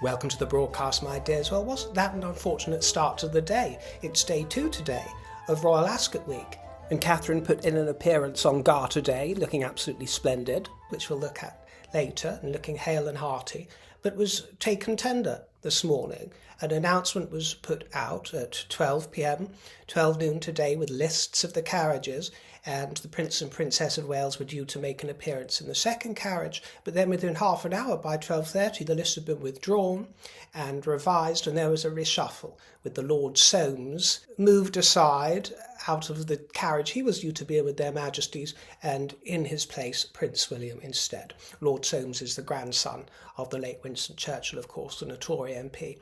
Welcome to the broadcast, my dears. Well, wasn't that an unfortunate start to the day? It's day 2 today of Royal Ascot Week. And Catherine put in an appearance on Garter Day, looking absolutely splendid, which we'll look at later, and looking hale and hearty, but was taken tender this morning. An announcement was put out at 12 p.m, 12 noon today, with lists of the carriages, and the Prince and Princess of Wales were due to make an appearance in the second carriage, but then within half an hour, by 12:30, the list had been withdrawn and revised, and there was a reshuffle, with the Lord Soames moved aside out of the carriage he was due to be in with their Majesties, and in his place Prince William instead. Lord Soames is the grandson of the late Winston Churchill, of course, and a Tory MP,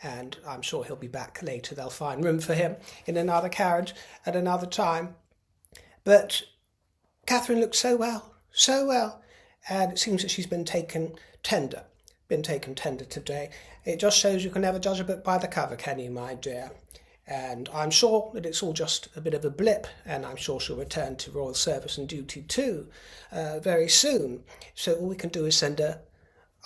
and I'm sure he'll be back later. They'll find room for him in another carriage at another time. But Catherine looked so well, and it seems that she's been taken tender today. It just shows you can never judge a book by the cover, can you, my dear? And I'm sure that it's all just a bit of a blip, and I'm sure she'll return to royal service and duty too very soon. So all we can do is send her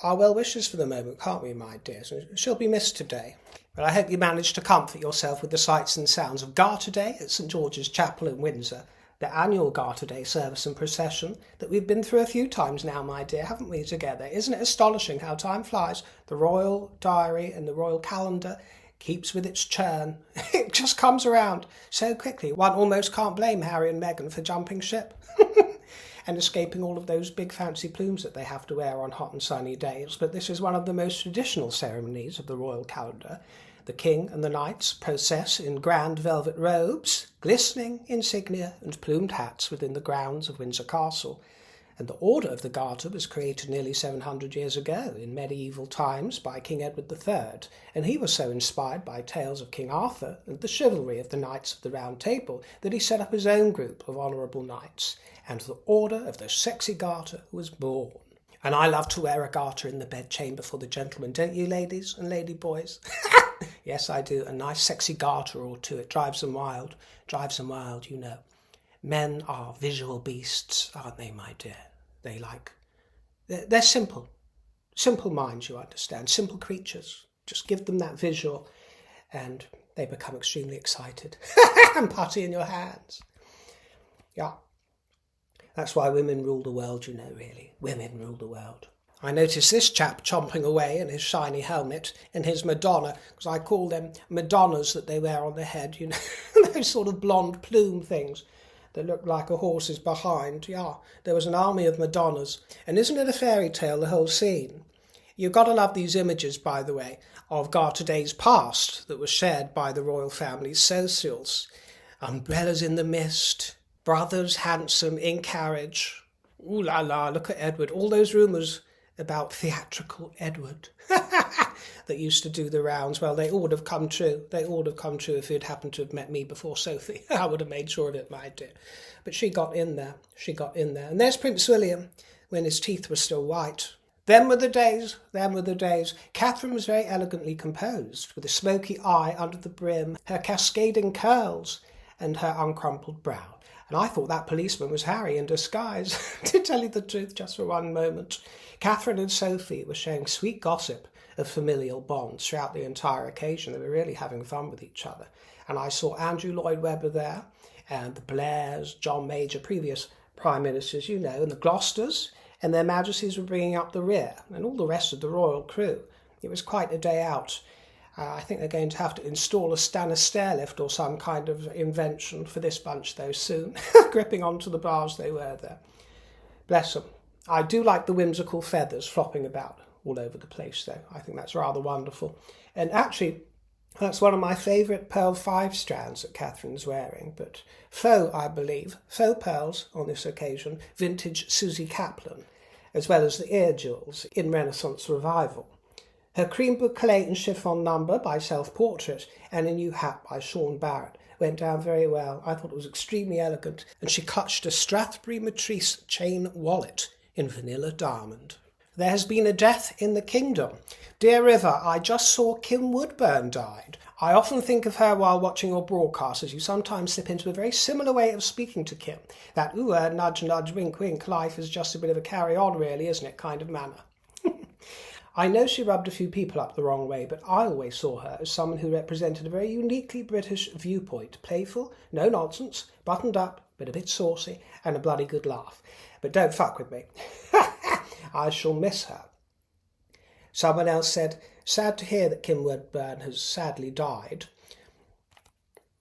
our well wishes for the moment, can't we, my dear? So she'll be missed today. But I hope you managed to comfort yourself with the sights and sounds of Garter Day at St George's Chapel in Windsor, the annual Garter Day service and procession that we've been through a few times now, my dear, haven't we, together? Isn't it astonishing how time flies? The royal diary and the royal calendar keeps with its churn. It just comes around so quickly. One almost can't blame Harry and Meghan for jumping ship and escaping all of those big fancy plumes that they have to wear on hot and sunny days. But this is one of the most traditional ceremonies of the royal calendar. The king and the knights process in grand velvet robes, glistening insignia and plumed hats within the grounds of Windsor Castle. And the Order of the Garter was created nearly 700 years ago in medieval times by King Edward III, and he was so inspired by tales of King Arthur and the chivalry of the Knights of the Round Table that he set up his own group of honourable knights, and the Order of the Sexy Garter was born. And I love to wear a garter in the bedchamber for the gentlemen, don't you, ladies and lady boys? Yes, I do. A nice sexy garter or two. It drives them wild, you know. Men are visual beasts, aren't they, my dear? They're simple. Simple minds, you understand. Simple creatures. Just give them that visual and they become extremely excited. And putty in your hands. Yeah. That's why women rule the world, you know, really. Women rule the world. I noticed this chap chomping away in his shiny helmet and his Madonna, because I call them Madonnas that they wear on the head, you know, those sort of blonde plume things that look like a horse's behind. Yeah, there was an army of Madonnas. And isn't it a fairy tale, the whole scene? You've got to love these images, by the way, of Garter Days past that were shared by the royal family's socials. Umbrellas in the mist, brothers handsome in carriage. Ooh la la, look at Edward. All those rumours about theatrical Edward that used to do the rounds. Well, they all would have come true. They all would have come true if you'd happened to have met me before Sophie. I would have made sure of it, my dear. But she got in there. And there's Prince William when his teeth were still white. Them were the days. Catherine was very elegantly composed, with a smoky eye under the brim, her cascading curls, and her uncrumpled brow. And I thought that policeman was Harry in disguise, to tell you the truth, just for one moment. Catherine and Sophie were sharing sweet gossip of familial bonds throughout the entire occasion. They were really having fun with each other. And I saw Andrew Lloyd Webber there, and the Blairs, John Major, previous prime ministers, you know, and the Gloucesters, and their Majesties were bringing up the rear, and all the rest of the royal crew. It was quite a day out. I think they're going to have to install a Stannis stair lift or some kind of invention for this bunch, though, soon. Gripping onto the bars they were there. Bless them. I do like the whimsical feathers flopping about all over the place, though. I think that's rather wonderful. And actually, that's one of my favourite pearl 5 strands that Catherine's wearing. But faux, I believe, faux pearls on this occasion, vintage Susie Kaplan, as well as the ear jewels in Renaissance Revival. Her cream boucle and chiffon number by Self-Portrait and a new hat by Sean Barrett went down very well. I thought it was extremely elegant, and she clutched a Strathbury Matrice chain wallet in vanilla diamond. There has been a death in the kingdom. Dear River, I just saw Kim Woodburn died. I often think of her while watching your broadcast, as you sometimes slip into a very similar way of speaking to Kim. That nudge, nudge, wink, wink, life is just a bit of a carry-on, really, isn't it, kind of manner. I know she rubbed a few people up the wrong way, but I always saw her as someone who represented a very uniquely British viewpoint. Playful, no nonsense, buttoned up, but a bit saucy, and a bloody good laugh. But don't fuck with me. I shall miss her. Someone else said, sad to hear that Kim Woodburn has sadly died.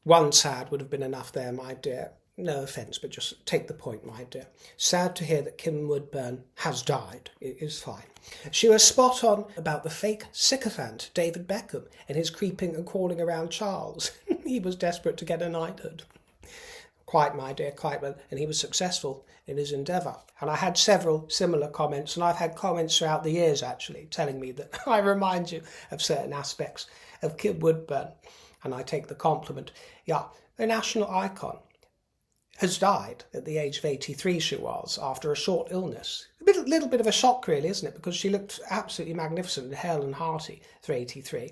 One sad would have been enough there, my dear. No offence, but just take the point, my dear. Sad to hear that Kim Woodburn has died. It is fine. She was spot on about the fake sycophant, David Beckham, and his creeping and crawling around Charles. He was desperate to get a knighthood. Quite, my dear, quite well. And he was successful in his endeavour. And I had several similar comments, and I've had comments throughout the years, actually, telling me that I remind you of certain aspects of Kim Woodburn. And I take the compliment. Yeah, a national icon. Has died at the age of 83 she was, after a short illness. A little bit of a shock really, isn't it? Because she looked absolutely magnificent and hale and hearty for 83.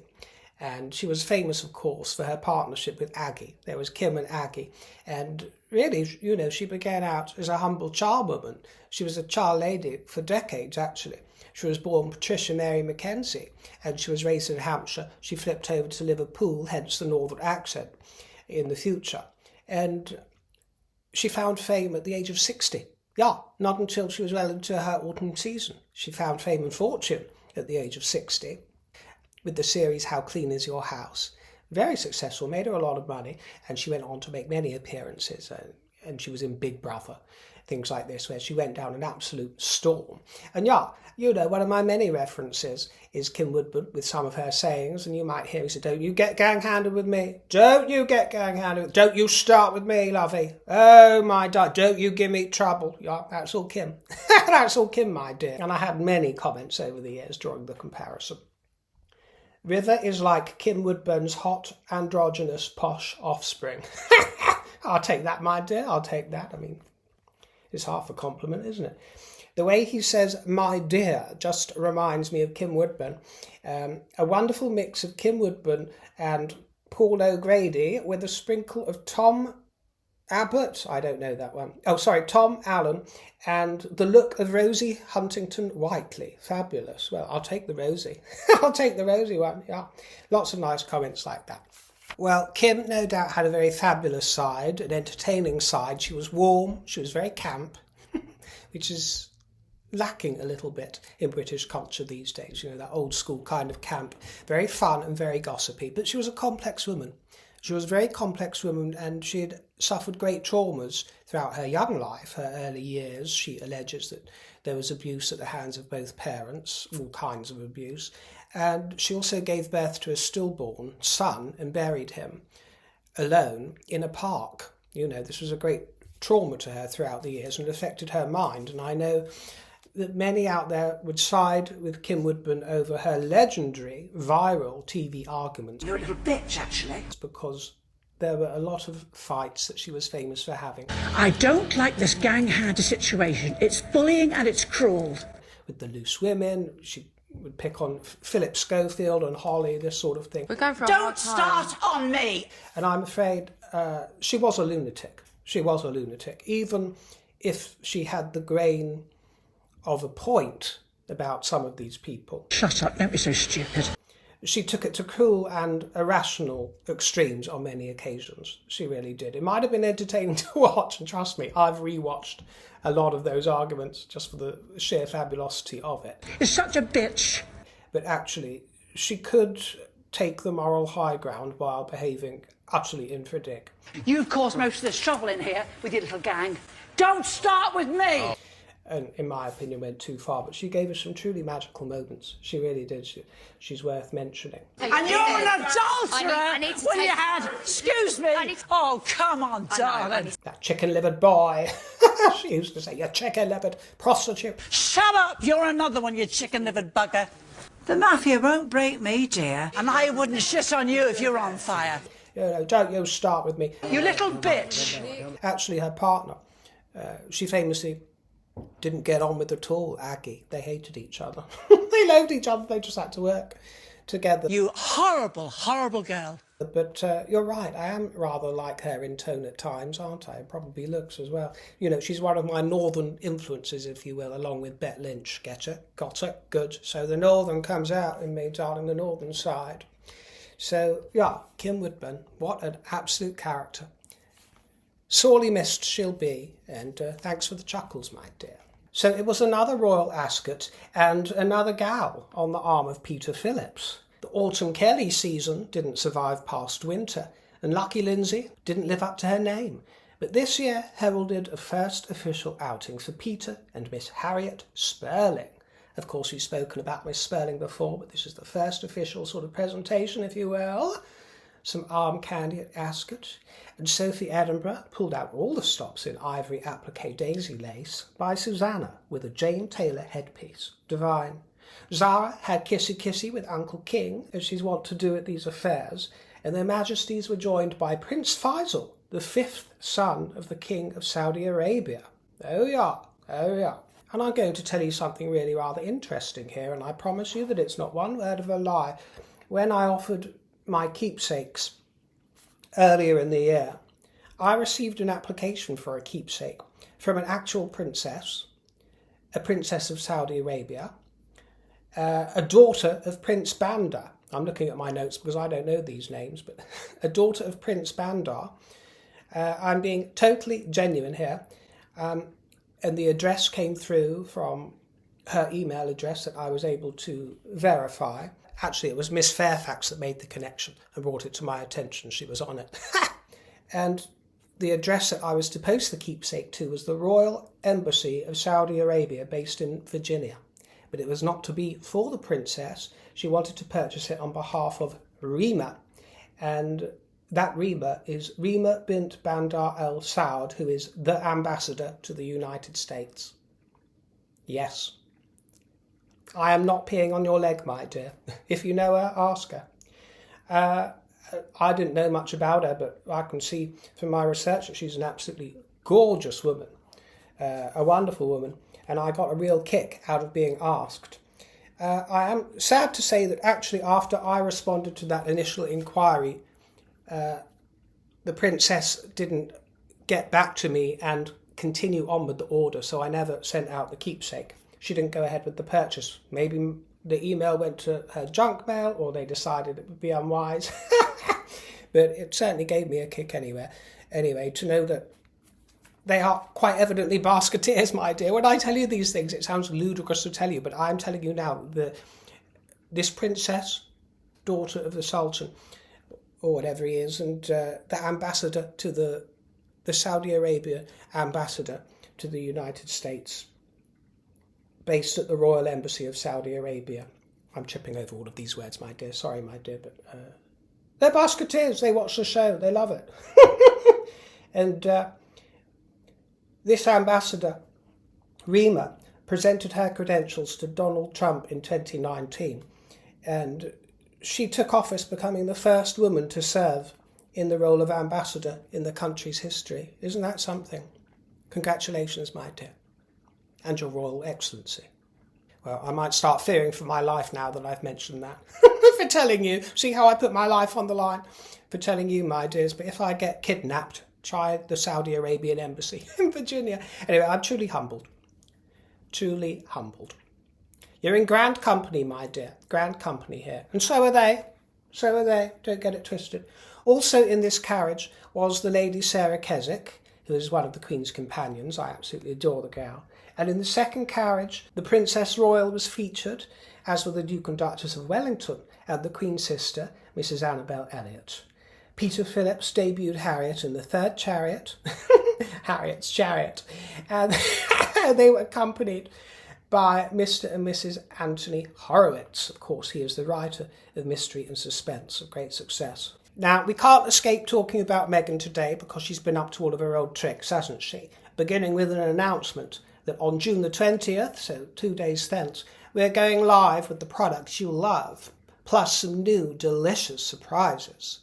And she was famous, of course, for her partnership with Aggie. There was Kim and Aggie. And really, you know, she began out as a humble charwoman. She was a char lady for decades, actually. She was born Patricia Mary Mackenzie, and she was raised in Hampshire. She flipped over to Liverpool, hence the northern accent, in the future. And she found fame at the age of 60. Yeah, not until she was well into her autumn season. She found fame and fortune at the age of 60 with the series How Clean Is Your House? Very successful, made her a lot of money, and she went on to make many appearances, and she was in Big Brother, things like this, where she went down an absolute storm. And yeah, you know, one of my many references is Kim Woodburn with some of her sayings, and you might hear me say, don't you get gang-handed with me. Don't you get gang-handed. Don't you start with me, lovey. Oh, my God, don't you give me trouble. Yeah, that's all Kim. That's all Kim, my dear. And I had many comments over the years drawing the comparison. River is like Kim Woodburn's hot, androgynous, posh offspring. I'll take that, my dear, I'll take that. I mean, it's half a compliment, isn't it? The way he says, my dear, just reminds me of Kim Woodburn. A wonderful mix of Kim Woodburn and Paulo Grede with a sprinkle of Tom Abbott, I don't know that one. Oh, sorry, Tom Allen, and the look of Rosie Huntington Whiteley. Fabulous. Well, I'll take the Rosie. I'll take the Rosie one, yeah. Lots of nice comments like that. Well, Kim no doubt had a very fabulous side, an entertaining side. She was warm, she was very camp, which is lacking a little bit in British culture these days, you know, that old school kind of camp. Very fun and very gossipy, but she was a complex woman. She was a very complex woman, and she had suffered great traumas throughout her young life, her early years. She alleges that there was abuse at the hands of both parents, all kinds of abuse. And she also gave birth to a stillborn son and buried him alone in a park. You know, this was a great trauma to her throughout the years and it affected her mind. And I know that many out there would side with Kim Woodburn over her legendary viral TV arguments. You're a little bitch, actually. It's because there were a lot of fights that she was famous for having. I don't like this gang-handed situation. It's bullying and it's cruel. With the loose women, she would pick on Philip Schofield and Holly, this sort of thing. We're going for a Don't start on me! And I'm afraid she was a lunatic. She was a lunatic. Even if she had the grain of a point about some of these people. Shut up, don't be so stupid. She took it to cruel and irrational extremes on many occasions. She really did. It might have been entertaining to watch, and trust me, I've rewatched a lot of those arguments just for the sheer fabulosity of it. You're such a bitch. But actually, she could take the moral high ground while behaving utterly infra-dig. You've caused most of this trouble in here with your little gang. Don't start with me! And in my opinion went too far, but she gave us some truly magical moments. She really did. She's worth mentioning. And you're an adulterer when you had, excuse me, oh, come on, darling. That chicken-livered boy. She used to say, you chicken-livered prostitute. Shut up, you're another one, you chicken-livered bugger. The mafia won't break me, dear. And I wouldn't shit on you if you're on fire. You know, don't you start with me. You little bitch. Actually, her partner, she famously didn't get on with at all, Aggie. They hated each other. They loved each other, they just had to work together. You horrible, horrible girl. But you're right, I am rather like her in tone at times, aren't I? Probably looks as well. You know, she's one of my northern influences, if you will, along with Bet Lynch. Get her? Got her? Good. So the northern comes out in me, darling, the northern side. So, yeah, Kim Woodburn, what an absolute character. Sorely missed she'll be, and thanks for the chuckles, my dear. So it was another Royal Ascot and another gal on the arm of Peter Phillips. The Autumn Kelly season didn't survive past winter, and Lucky Lindsay didn't live up to her name. But this year heralded a first official outing for Peter and Miss Harriet Spurling. Of course, we've spoken about Miss Spurling before, but this is the first official sort of presentation, if you will. Some arm candy at Ascot, and Sophie Edinburgh pulled out all the stops in ivory appliqué daisy lace by Susanna with a Jane Taylor headpiece. Divine. Zara had kissy-kissy with Uncle King, as she's wont to do at these affairs, and their majesties were joined by Prince Faisal, the fifth son of the King of Saudi Arabia. Oh yeah, oh yeah. And I'm going to tell you something really rather interesting here, and I promise you that it's not one word of a lie. When I offered my keepsakes earlier in the year, I received an application for a keepsake from an actual princess, a princess of Saudi Arabia, a daughter of Prince Bandar. I'm looking at my notes because I don't know these names, but a daughter of Prince Bandar. I'm being totally genuine here. And the address came through from her email address that I was able to verify. Actually, it was Miss Fairfax that made the connection and brought it to my attention. She was on it. And the address that I was to post the keepsake to was the Royal Embassy of Saudi Arabia, based in Virginia. But it was not to be for the princess. She wanted to purchase it on behalf of Rima. And that Rima is Rima bint Bandar Al Saud, who is the ambassador to the United States. Yes. I am not peeing on your leg, my dear. If you know her, ask her. I didn't know much about her, but I can see from my research that she's an absolutely gorgeous woman, a wonderful woman, and I got a real kick out of being asked. I am sad to say that actually after I responded to that initial inquiry, the princess didn't get back to me and continue on with the order, so I never sent out the keepsake. She didn't go ahead with the purchase. Maybe the email went to her junk mail, or they decided it would be unwise. But it certainly gave me a kick anyway, to know that they are quite evidently basketeers, my dear. When I tell you these things, it sounds ludicrous to tell you, but I'm telling you now, this princess, daughter of the Sultan, or whatever he is, and the ambassador to the Saudi Arabia ambassador to the United States, based at the Royal Embassy of Saudi Arabia. I'm tripping over all of these words, my dear. Sorry, my dear, but they're basketeers. They watch the show. They love it. And this ambassador, Rima, presented her credentials to Donald Trump in 2019, and she took office becoming the first woman to serve in the role of ambassador in the country's history. Isn't that something? Congratulations, my dear. And your Royal Excellency. Well, I might start fearing for my life now that I've mentioned that. For telling you. See how I put my life on the line? For telling you, my dears. But if I get kidnapped, try the Saudi Arabian embassy in Virginia. Anyway, I'm truly humbled. Truly humbled. You're in grand company, my dear. Grand company here. And so are they. So are they. Don't get it twisted. Also in this carriage was the Lady Sarah Keswick, who is one of the Queen's companions. I absolutely adore the girl. And in the second carriage, the Princess Royal was featured, as were the Duke and Duchess of Wellington and the Queen's sister, Mrs. Annabel Elliot. Peter Phillips debuted Harriet in the third chariot, Harriet's chariot, and they were accompanied by Mr. and Mrs. Anthony Horowitz. Of course, he is the writer of Mystery and Suspense, of great success. Now, we can't escape talking about Meghan today because she's been up to all of her old tricks, hasn't she? Beginning with an announcement that on June the 20th, so 2 days thence, we're going live with the products you love, plus some new delicious surprises.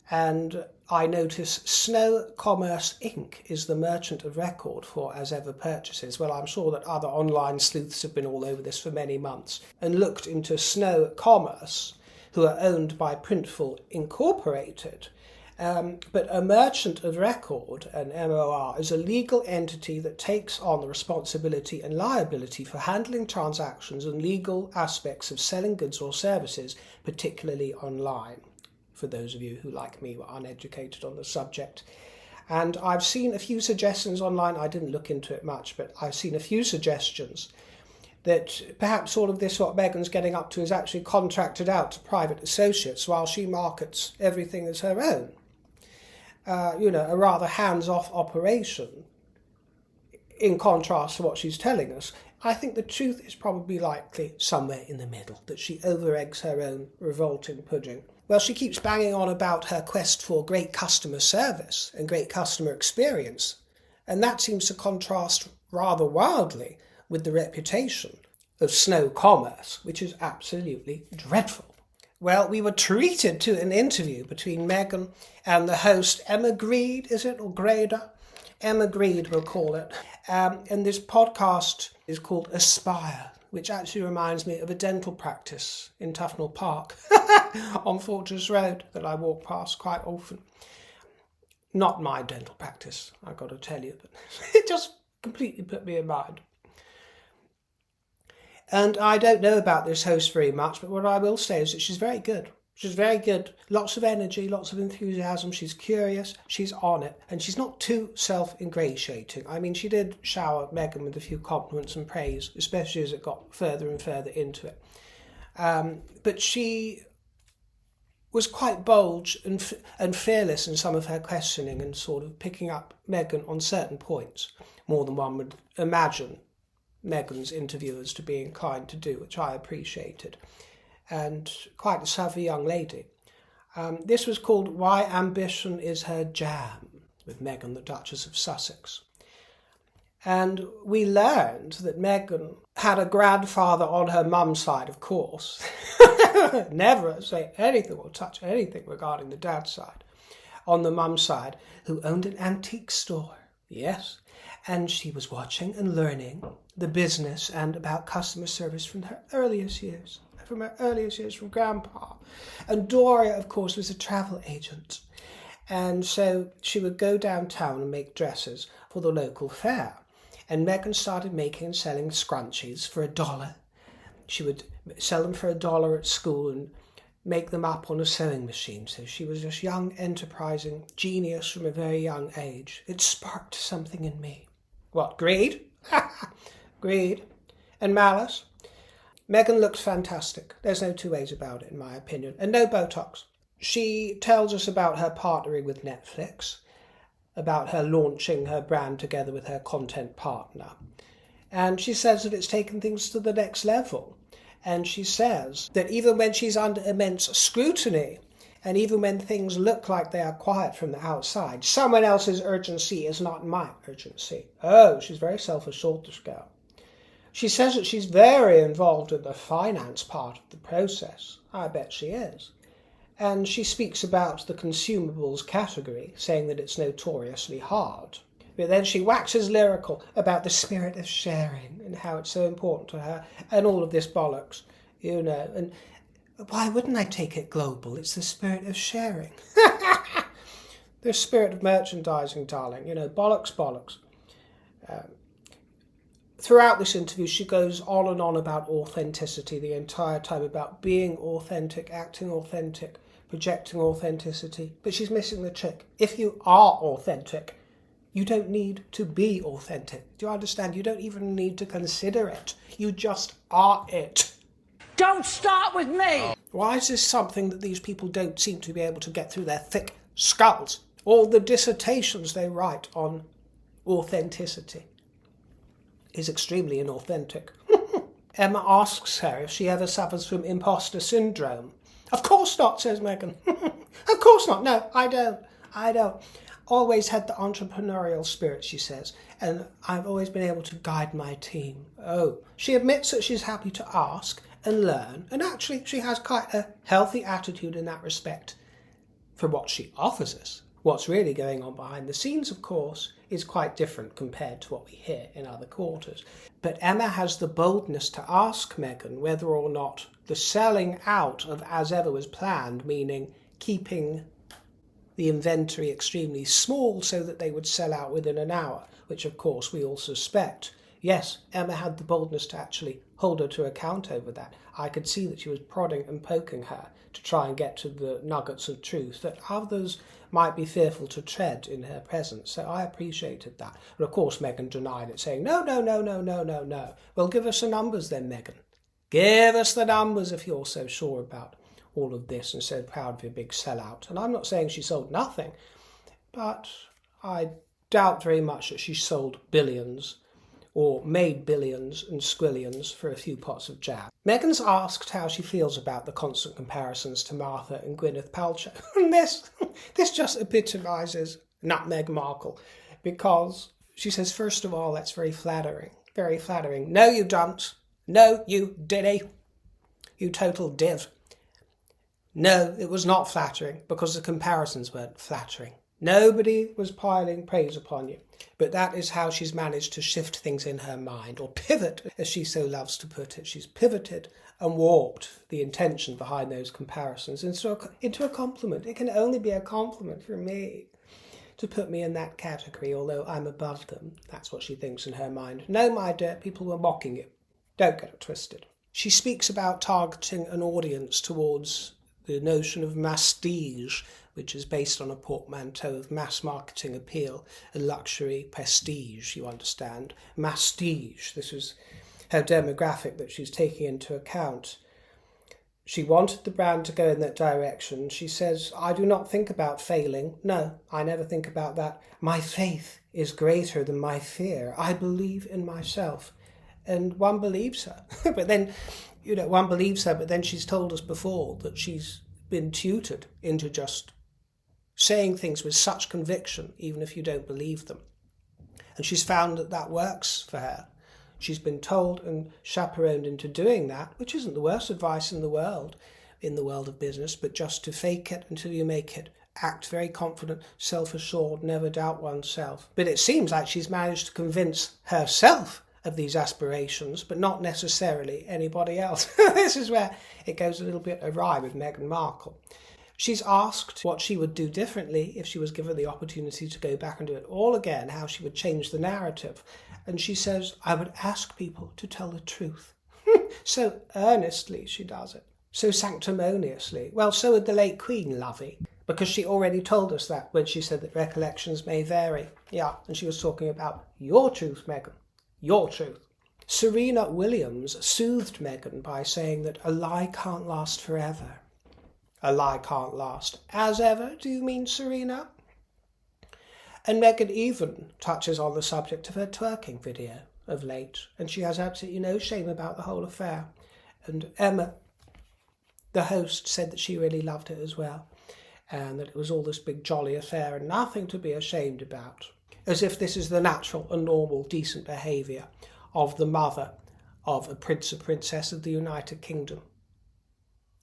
And I notice Snow Commerce Inc. is the merchant of record for as ever purchases. Well, I'm sure that other online sleuths have been all over this for many months and looked into Snow Commerce who are owned by Printful Incorporated. But a merchant of record, an MOR, is a legal entity that takes on the responsibility and liability for handling transactions and legal aspects of selling goods or services, particularly online, for those of you who, like me, were uneducated on the subject. And I've seen a few suggestions online. I didn't look into it much, but I've seen a few suggestions that perhaps all of this, what Meghan's getting up to, is actually contracted out to private associates while she markets everything as her own. A rather hands-off operation, in contrast to what she's telling us. I think the truth is probably likely somewhere in the middle, that she over-eggs her own revolting pudding. Well, she keeps banging on about her quest for great customer service and great customer experience, and that seems to contrast rather wildly with the reputation of snow commerce, which is absolutely dreadful. Well, we were treated to an interview between Meghan and the host, Emma Grede, is it, or Grede? Emma Grede, we'll call it. And this podcast is called Aspire, which actually reminds me of a dental practice in Tufnell Park on Fortress Road that I walk past quite often. Not my dental practice, I've got to tell you, but it just completely put me in mind. And I don't know about this host very much, but what I will say is that she's very good. She's very good. Lots of energy, lots of enthusiasm. She's curious. She's on it. And she's not too self-ingratiating. I mean, she did shower Meghan with a few compliments and praise, especially as it got further and further into it. But she was quite bold and fearless in some of her questioning and sort of picking up Meghan on certain points, more than one would imagine Meghan's interviewers to be inclined to do, which I appreciated. And quite a savvy young lady. This was called Why Ambition is Her Jam, with Meghan, the Duchess of Sussex. And we learned that Meghan had a grandfather on her mum's side, of course. Never say anything or touch anything regarding the dad's side. On the mum's side, who owned an antique store. Yes. And she was watching and learning the business and about customer service from her earliest years from Grandpa. And Doria, of course, was a travel agent. And so she would go downtown and make dresses for the local fair. And Meghan started making and selling scrunchies for $1. She would sell them for $1 at school and make them up on a sewing machine. So she was this young, enterprising genius from a very young age. It sparked something in me. What, greed? Greed. And malice. Meghan looks fantastic. There's no two ways about it, in my opinion. And no Botox. She tells us about her partnering with Netflix, about her launching her brand together with her content partner. And she says that it's taken things to the next level. And she says that even when she's under immense scrutiny, and even when things look like they are quiet from the outside, someone else's urgency is not my urgency. Oh, she's very self-assured, this girl. She says that she's very involved in the finance part of the process. I bet she is. And she speaks about the consumables category, saying that it's notoriously hard. But then she waxes lyrical about the spirit of sharing and how it's so important to her and all of this bollocks, you know. And why wouldn't I take it global? It's the spirit of sharing. The spirit of merchandising, darling. You know, bollocks, bollocks. Throughout this interview, she goes on and on about authenticity the entire time, about being authentic, acting authentic, projecting authenticity. But she's missing the trick. If you are authentic, you don't need to be authentic. Do you understand? You don't even need to consider it. You just are it. Don't start with me! Why is this something that these people don't seem to be able to get through their thick skulls? All the dissertations they write on authenticity is extremely inauthentic. Emma asks her if she ever suffers from imposter syndrome. Of course not, says Meghan. Of course not. No, I don't. Always had the entrepreneurial spirit, she says, and I've always been able to guide my team. Oh, she admits that she's happy to ask and learn, and actually she has quite a healthy attitude in that respect for what she offers us. What's really going on behind the scenes, of course, is quite different compared to what we hear in other quarters. But Emma has the boldness to ask Meghan whether or not the selling out of as ever was planned, meaning keeping the inventory extremely small so that they would sell out within an hour, which of course we all suspect. Yes, Emma had the boldness to actually hold her to account over that. I could see that she was prodding and poking her to try and get to the nuggets of truth that others might be fearful to tread in her presence. So I appreciated that. And of course Meghan denied it, saying, no. Well, give us the numbers then, Meghan. Give us the numbers if you're so sure about all of this and so proud of your big sellout. And I'm not saying she sold nothing, but I doubt very much that she sold billions or made billions and squillions for a few pots of jam. Meghan's asked how she feels about the constant comparisons to Martha and Gwyneth Paltrow. And this just epitomises Nutmeg Markle, because she says, first of all, that's very flattering. Very flattering. No, you don't. No, you diddy. You total div. No, it was not flattering, because the comparisons weren't flattering. Nobody was piling praise upon you. But that is how she's managed to shift things in her mind, or pivot, as she so loves to put it. She's pivoted and warped the intention behind those comparisons into a compliment. It can only be a compliment for me to put me in that category, although I'm above them. That's what she thinks in her mind. No, my dear, people were mocking you. Don't get it twisted. She speaks about targeting an audience towards the notion of mastige, which is based on a portmanteau of mass marketing appeal and luxury prestige, you understand. Mastige, this is her demographic that she's taking into account. She wanted the brand to go in that direction. She says, I do not think about failing. No, I never think about that. My faith is greater than my fear. I believe in myself. And one believes her. But then, one believes her, but then she's told us before that she's been tutored into just saying things with such conviction, even if you don't believe them. And she's found that works for her. She's been told and chaperoned into doing that, which isn't the worst advice in the world of business, but just to fake it until you make it. Act very confident, self-assured, never doubt oneself. But it seems like she's managed to convince herself of these aspirations, but not necessarily anybody else. This is where it goes a little bit awry with Meghan Markle. She's asked what she would do differently if she was given the opportunity to go back and do it all again, how she would change the narrative. And she says, I would ask people to tell the truth. So earnestly she does it. So sanctimoniously. Well, so would the late Queen, lovey, because she already told us that when she said that recollections may vary. Yeah, and she was talking about your truth, Meghan. Your truth. Serena Williams soothed Meghan by saying that a lie can't last forever. A lie can't last as ever, do you mean, Serena? And Meghan even touches on the subject of her twerking video of late, and she has absolutely no shame about the whole affair. And Emma, the host, said that she really loved it as well, and that it was all this big jolly affair and nothing to be ashamed about. As if this is the natural and normal decent behaviour of the mother of a prince or princess of the United Kingdom,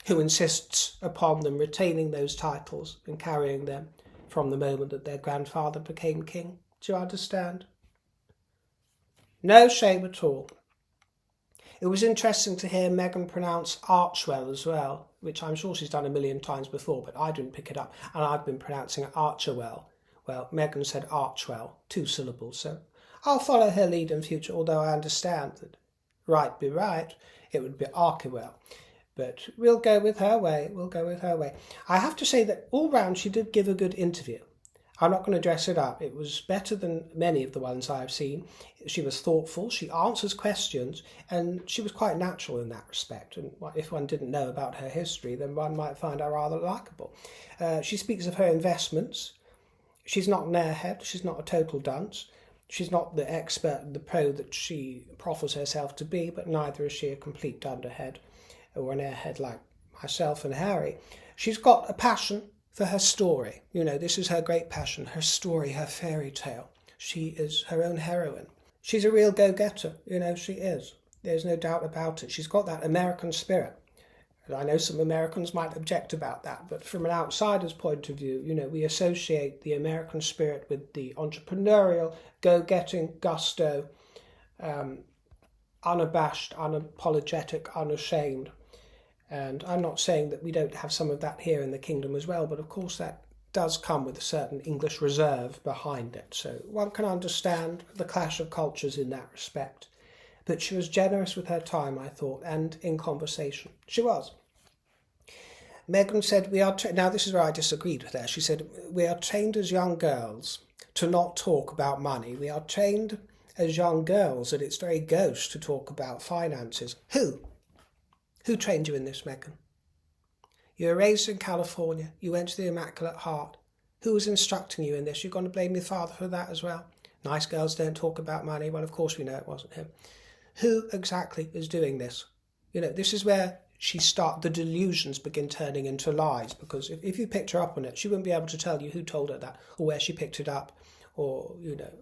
who insists upon them retaining those titles and carrying them from the moment that their grandfather became king. Do you understand? No shame at all. It was interesting to hear Meghan pronounce Archwell as well, which I'm sure she's done a million times before, but I didn't pick it up, and I've been pronouncing it Archerwell. Well, Meghan said Archwell, 2 syllables, so I'll follow her lead in future, although I understand that right be right, it would be Archewell. But we'll go with her way, I have to say that all round she did give a good interview. I'm not going to dress it up. It was better than many of the ones I've seen. She was thoughtful, she answers questions, and she was quite natural in that respect. And if one didn't know about her history, then one might find her rather likeable. She speaks of her investments. She's not an airhead, she's not a total dunce. She's not the expert and the pro that she proffers herself to be, but neither is she a complete dunderhead or an airhead like myself and Harry. She's got a passion for her story. This is her great passion, her story, her fairy tale. She is her own heroine. She's a real go-getter, she is. There's no doubt about it. She's got that American spirit. And I know some Americans might object about that, but from an outsider's point of view, we associate the American spirit with the entrepreneurial, go-getting, gusto, unabashed, unapologetic, unashamed. And I'm not saying that we don't have some of that here in the kingdom as well, but of course that does come with a certain English reserve behind it. So one can understand the clash of cultures in that respect. But she was generous with her time, I thought, and in conversation. She was. Meghan said, now this is where I disagreed with her. She said, we are trained as young girls to not talk about money. We are trained as young girls that it's very gauche to talk about finances. Who? Who trained you in this, Meghan? You were raised in California. You went to the Immaculate Heart. Who was instructing you in this? You're going to blame your father for that as well? Nice girls don't talk about money. Well, of course we know it wasn't him. Who exactly is doing this? This is where the delusions begin turning into lies, because if you picked her up on it, she wouldn't be able to tell you who told her that, or where she picked it up, or,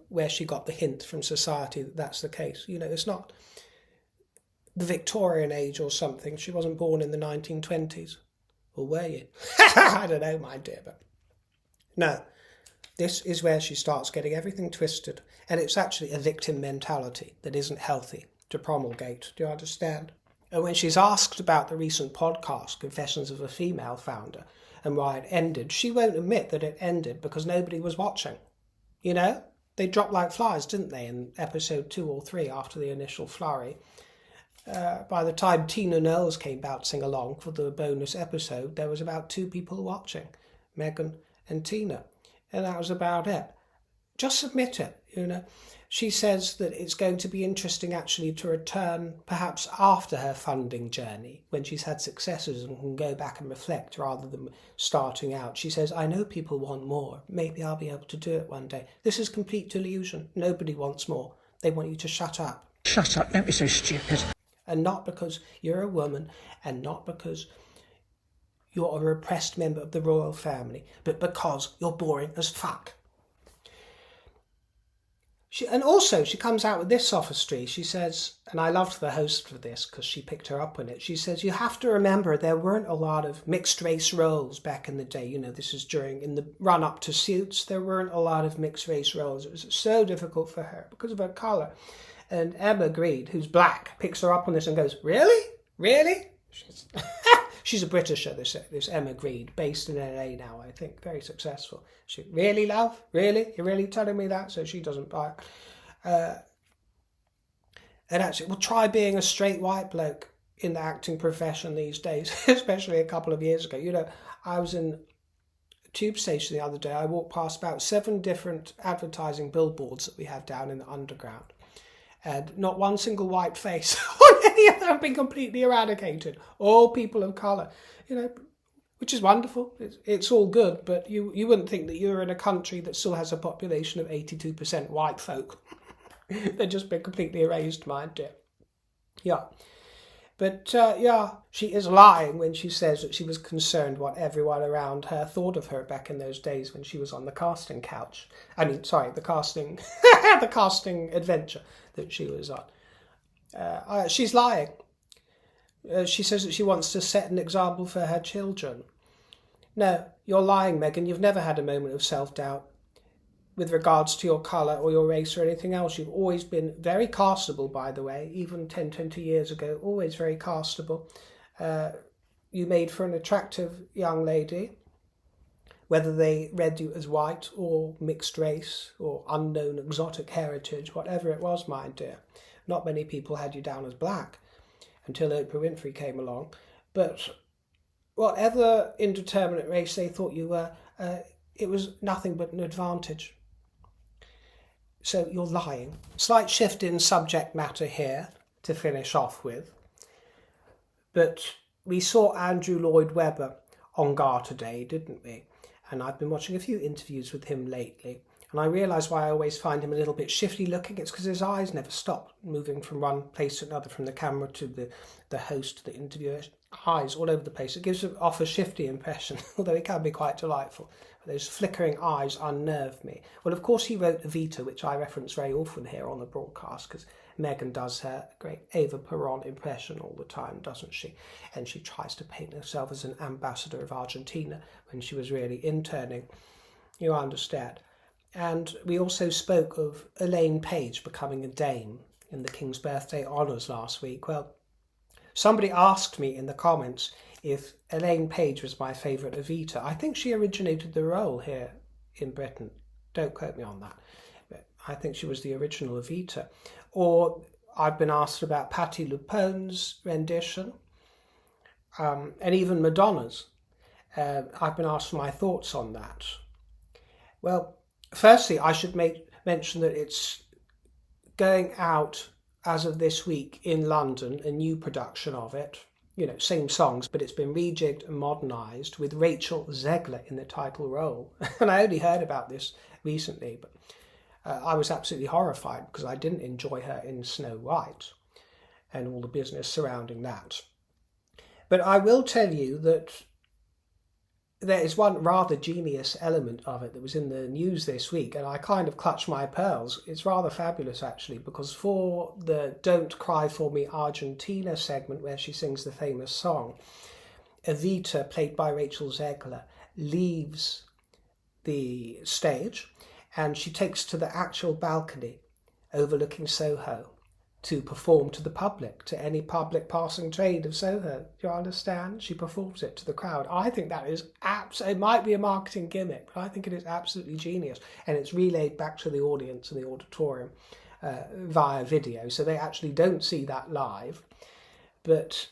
where she got the hint from society that that's the case. It's not the Victorian age or something. She wasn't born in the 1920s. Or were you? I don't know, my dear, but no. This is where she starts getting everything twisted, and it's actually a victim mentality that isn't healthy to promulgate. Do you understand? And when she's asked about the recent podcast, Confessions of a Female Founder, and why it ended, she won't admit that it ended because nobody was watching. They dropped like flies, didn't they, in episode 2 or 3 after the initial flurry. By the time Tina Knowles came bouncing along for the bonus episode, there was about 2 people watching, Meghan and Tina. And that was about it. Just admit it, She says that it's going to be interesting actually to return perhaps after her funding journey, when she's had successes and can go back and reflect rather than starting out. She says, I know people want more. Maybe I'll be able to do it one day. This is complete delusion. Nobody wants more. They want you to shut up. Shut up, don't be so stupid. And not because you're a woman, and not because you're a repressed member of the royal family, but because you're boring as fuck. She comes out with this sophistry. She says, and I loved the host for this because she picked her up on it. She says, you have to remember there weren't a lot of mixed race roles back in the day. This is in the run up to Suits. There weren't a lot of mixed race roles. It was so difficult for her because of her colour. And Emma Grede, who's black, picks her up on this and goes, really? Really? She's a Britisher, this Emma Grede, based in LA now, I think, very successful. She, really, love? Really? You're really telling me that? So she doesn't buy it. And actually, well, try being a straight white bloke in the acting profession these days, especially a couple of years ago. I was in a tube station the other day. I walked past about 7 different advertising billboards that we have down in the underground. And not one single white face on any of them have been completely eradicated. All people of colour, which is wonderful. It's all good, but you wouldn't think that you're in a country that still has a population of 82% white folk. They've just been completely erased, my dear. Yeah. But, she is lying when she says that she was concerned what everyone around her thought of her back in those days when she was on the casting couch. The casting the casting adventure that she was on. She's lying. She says that she wants to set an example for her children. No, you're lying, Meghan. You've never had a moment of self-doubt with regards to your colour or your race or anything else. You've always been very castable, by the way, even 10, 20 years ago, always very castable. You made for an attractive young lady, whether they read you as white or mixed race or unknown exotic heritage, whatever it was, my dear. Not many people had you down as black until Oprah Winfrey came along. But whatever indeterminate race they thought you were, it was nothing but an advantage. So you're lying. Slight shift in subject matter here to finish off with. But we saw Andrew Lloyd Webber on Garter Day, didn't we? And I've been watching a few interviews with him lately. And I realise why I always find him a little bit shifty looking. It's because his eyes never stop moving from one place to another, from the camera to the host, the interviewer. eyes all over the place. It gives off a shifty impression, although it can be quite delightful. But those flickering eyes unnerve me. Well, of course, he wrote Evita, which I reference very often here on the broadcast, because Meghan does her great Eva Peron impression all the time, doesn't she? And she tries to paint herself as an ambassador of Argentina when she was really interning. You understand. And we also spoke of Elaine Page becoming a dame in the King's Birthday Honours last week. Well, somebody asked me in the comments if Elaine Page was my favourite Evita. I think she originated the role here in Britain. Don't quote me on that. But I think she was the original Evita. Or I've been asked about Patti LuPone's rendition, and even Madonna's. I've been asked for my thoughts on that. Well, firstly, I should mention that it's going out as of this week in London, a new production of it. You know, same songs, but it's been rejigged and modernised with Rachel Zegler in the title role. And I only heard about this recently, but I was absolutely horrified because I didn't enjoy her in Snow White and all the business surrounding that. But I will tell you that there is one rather genius element of it that was in the news this week, and I kind of clutched my pearls. It's rather fabulous, actually, because for the Don't Cry For Me Argentina segment where she sings the famous song, Evita, played by Rachel Zegler, leaves the stage and she takes to the actual balcony overlooking Soho to perform to the public, to any public passing train of Soho. Do you understand? She performs it to the crowd. I think that is it might be a marketing gimmick, but I think it is absolutely genius. And it's relayed back to the audience in the auditorium via video, so they actually don't see that live. But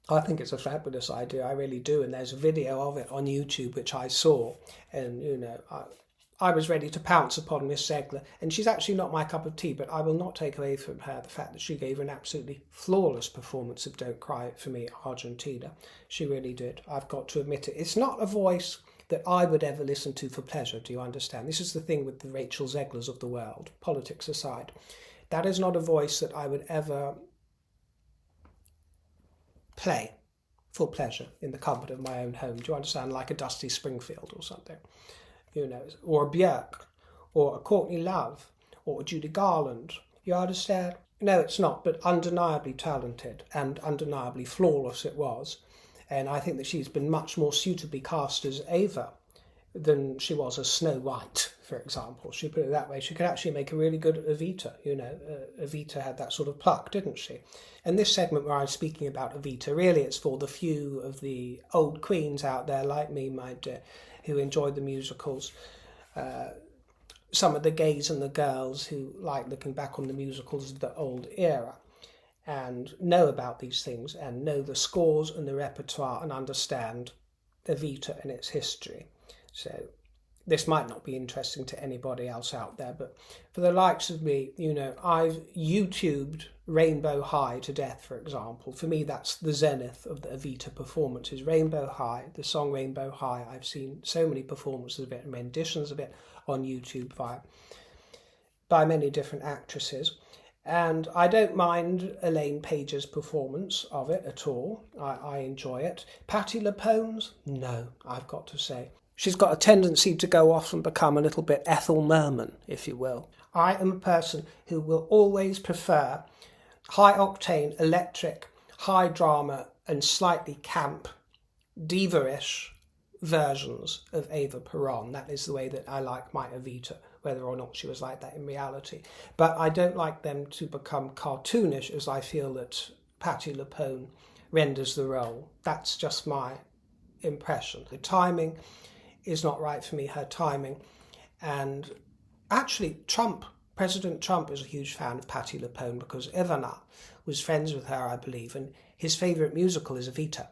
I think it's a fabulous idea, I really do. And there's a video of it on YouTube, which I saw, and, you know, I was ready to pounce upon Miss Zegler, and she's actually not my cup of tea, but I will not take away from her the fact that she gave an absolutely flawless performance of Don't Cry For Me Argentina. She really did. I've got to admit it. It's not a voice that I would ever listen to for pleasure, do you understand? This is the thing with the Rachel Zeglers of the world, politics aside. That is not a voice that I would ever play for pleasure in the comfort of my own home. Do you understand? Like a Dusty Springfield or something. You know, or a Björk, or a Courtney Love, or a Judy Garland. You understand? No, it's not, but undeniably talented and undeniably flawless it was. And I think that she's been much more suitably cast as Ava than she was as Snow White, for example. She put it that way. She could actually make a really good Evita. You know, Evita had that sort of pluck, didn't she? And this segment where I'm speaking about Evita, really it's for the few of the old queens out there like me, my dear, who enjoyed the musicals, some of the gays and the girls who like looking back on the musicals of the old era and know about these things and know the scores and the repertoire and understand Evita and its history. So this might not be interesting to anybody else out there, but for the likes of me, you know, I've YouTubed Rainbow High to death, for example. For me, that's the zenith of the Evita performances. Rainbow High, the song Rainbow High. I've seen so many performances of it and renditions of it on YouTube by many different actresses. And I don't mind Elaine Page's performance of it at all. I enjoy it. Patti LuPone's? No, I've got to say. She's got a tendency to go off and become a little bit Ethel Merman, if you will. I am a person who will always prefer high-octane, electric, high drama and slightly camp, diva-ish versions of Eva Peron. That is the way that I like my Evita, whether or not she was like that in reality. But I don't like them to become cartoonish, as I feel that Patti LuPone renders the role. That's just my impression. The timing is not right for me, her timing. And actually, President Trump is a huge fan of Patti LuPone because Evita was friends with her, I believe, and his favourite musical is Evita.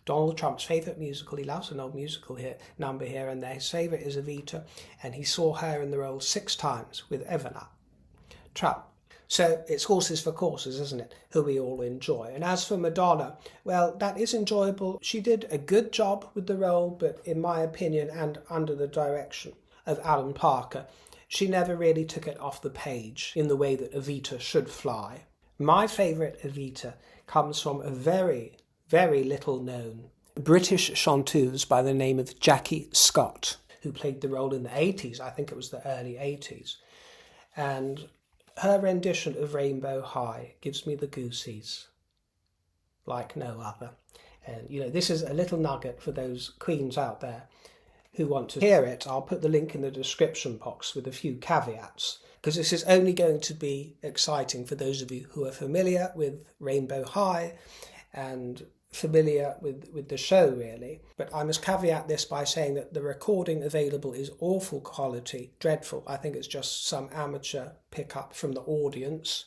Donald Trump's favourite musical, he loves an old musical number here and there. His favourite is Evita, and he saw her in the role 6 times with Evita. Trump. So it's horses for courses, isn't it, who we all enjoy. And as for Madonna, well, that is enjoyable. She did a good job with the role, but in my opinion, and under the direction of Alan Parker, she never really took it off the page in the way that Evita should fly. My favourite Evita comes from a very, very little known British chanteuse by the name of Jackie Scott, who played the role in the 80s, I think it was the early 80s. And her rendition of Rainbow High gives me the goosies like no other. And, you know, this is a little nugget for those queens out there who want to hear it. I'll put the link in the description box with a few caveats, because this is only going to be exciting for those of you who are familiar with Rainbow High and familiar with the show, really. But I must caveat this by saying that the recording available is awful quality, dreadful. I think it's just some amateur pickup from the audience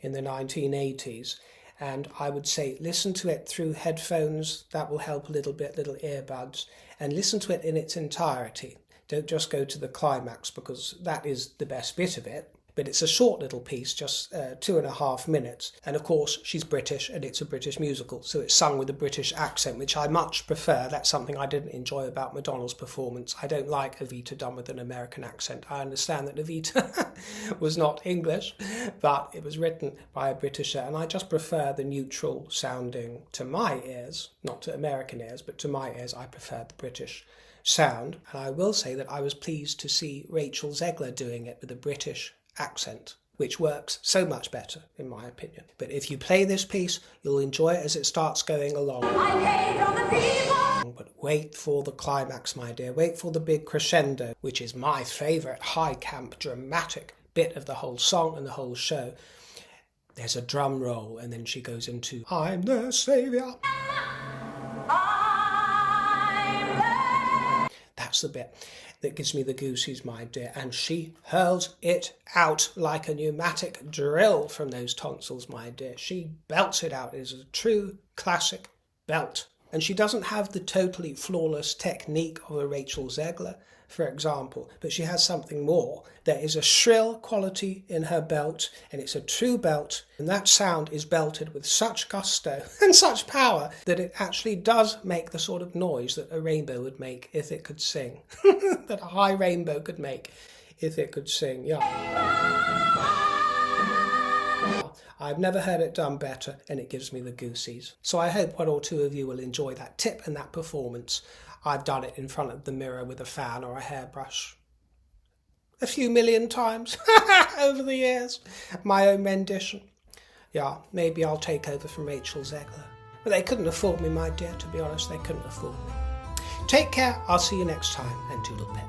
in the 1980s. And I would say listen to it through headphones. That will help a little bit, little earbuds, and listen to it in its entirety. Don't just go to the climax, because that is the best bit of it. But it's a short little piece, just 2.5 minutes. And of course, she's British and it's a British musical, so it's sung with a British accent, which I much prefer. That's something I didn't enjoy about Madonna's performance. I don't like Evita done with an American accent. I understand that Evita was not English, but it was written by a Britisher, and I just prefer the neutral sounding to my ears, not to American ears, but to my ears, I prefer the British sound. And I will say that I was pleased to see Rachel Zegler doing it with a British accent, which works so much better in my opinion. But if you play this piece, you'll enjoy it as it starts going along. But wait for the climax, my dear. Wait for the big crescendo, which is my favourite high camp dramatic bit of the whole song and the whole show. There's a drum roll and then she goes into I'm the saviour. That's the bit that gives me the goosies, my dear, and she hurls it out like a pneumatic drill from those tonsils, my dear. She belts it out. It is a true classic belt. And she doesn't have the totally flawless technique of a Rachel Zegler, for example, but she has something more. There is a shrill quality in her belt, and it's a true belt, and that sound is belted with such gusto and such power that it actually does make the sort of noise that a rainbow would make if it could sing, that a high rainbow could make if it could sing. Yeah. I've never heard it done better, and it gives me the goosies. So I hope one or two of you will enjoy that tip and that performance. I've done it in front of the mirror with a fan or a hairbrush a few million times over the years. My own rendition. Yeah, maybe I'll take over from Rachel Zegler. But they couldn't afford me, my dear, to be honest. They couldn't afford me. Take care. I'll see you next time, and toodle pip.